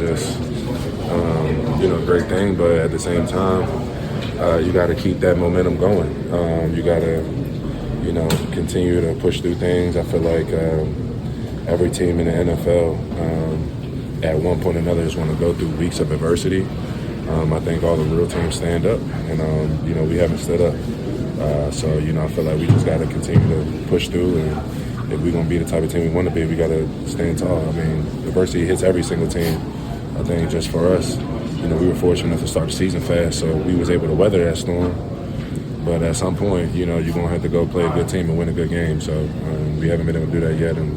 just, a great thing. But at the same time, you got to keep that momentum going. You got to, continue to push through things. I feel like every team in the NFL at one point or another is going to go through weeks of adversity. I think all the real teams stand up, and, we haven't stood up. So, I feel like we just got to continue to push through, and if we're going to be the type of team we want to be, we got to stand tall. I mean, adversity hits every single team. I think just for us, we were fortunate enough to start the season fast, so we was able to weather that storm. But at some point, you're going to have to go play a good team and win a good game. So we haven't been able to do that yet, and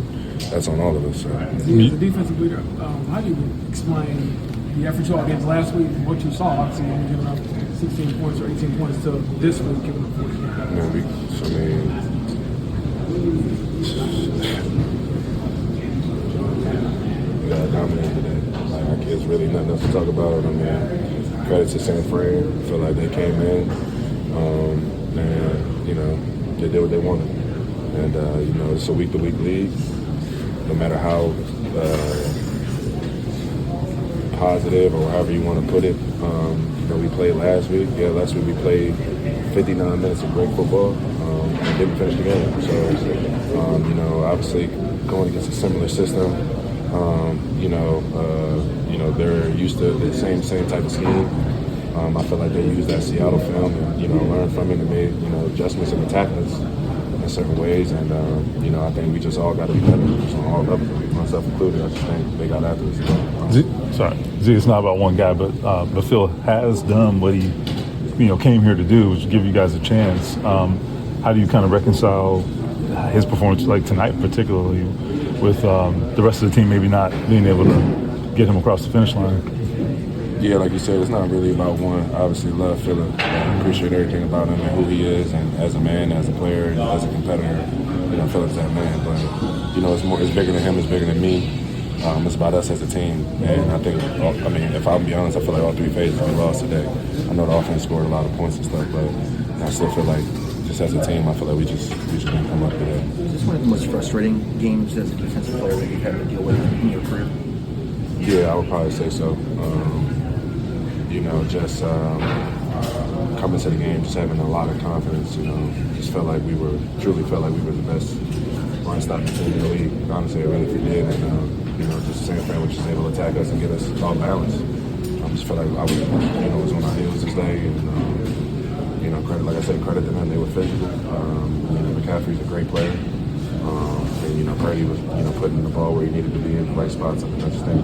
that's on all of us. So. As a defensive leader, how do you explain the effort you all against last week and what you saw? Obviously, you're giving up 16 points or 18 points to this week, giving up 40. We got dominated today. Like, it's really nothing else to talk about. I mean, credit to San Fran. I feel like they came in, and, they did what they wanted. And, it's a week-to-week league. No matter how positive or however you want to put it, we played last week. Yeah, last week we played 59 minutes of great football and didn't finish the game. So, obviously going against a similar system, they're used to the same type of scheme. I feel like they used that Seattle film and, learned from it and made, adjustments and attack us in certain ways. And, I think we just all got to be better on all levels, myself included. I just think they got after us. Z, it's not about one guy, but Phil has done what he, came here to do, which give you guys a chance. How do you kind of reconcile his performance, like tonight particularly, with the rest of the team maybe not being able to get him across the finish line? Yeah, like you said, it's not really about one. Obviously, love Philip. Appreciate everything about him and who he is, and as a man, as a player, and as a competitor. Philip's that man. But it's bigger than him. It's bigger than me. It's about us as a team. And I think, if I'm be honest, I feel like all three phases we lost today. I know the offense scored a lot of points and stuff, but I still feel like just as a team, I feel like we just didn't come up today. Is this one of the most frustrating games as a defensive player that you've had to deal with in your career? Yeah, I would probably say so. Coming to the game, just having a lot of confidence. Just truly felt like we were the best run-stopping team in the league. Honestly, I really did. And just San Fran was just able to attack us and get us all balanced. I just felt like I was on our heels this day, and credit, like I said, credit to them. They were physical. McCaffrey's a great player, and Purdy was putting the ball where he needed to be in the right spots. I just think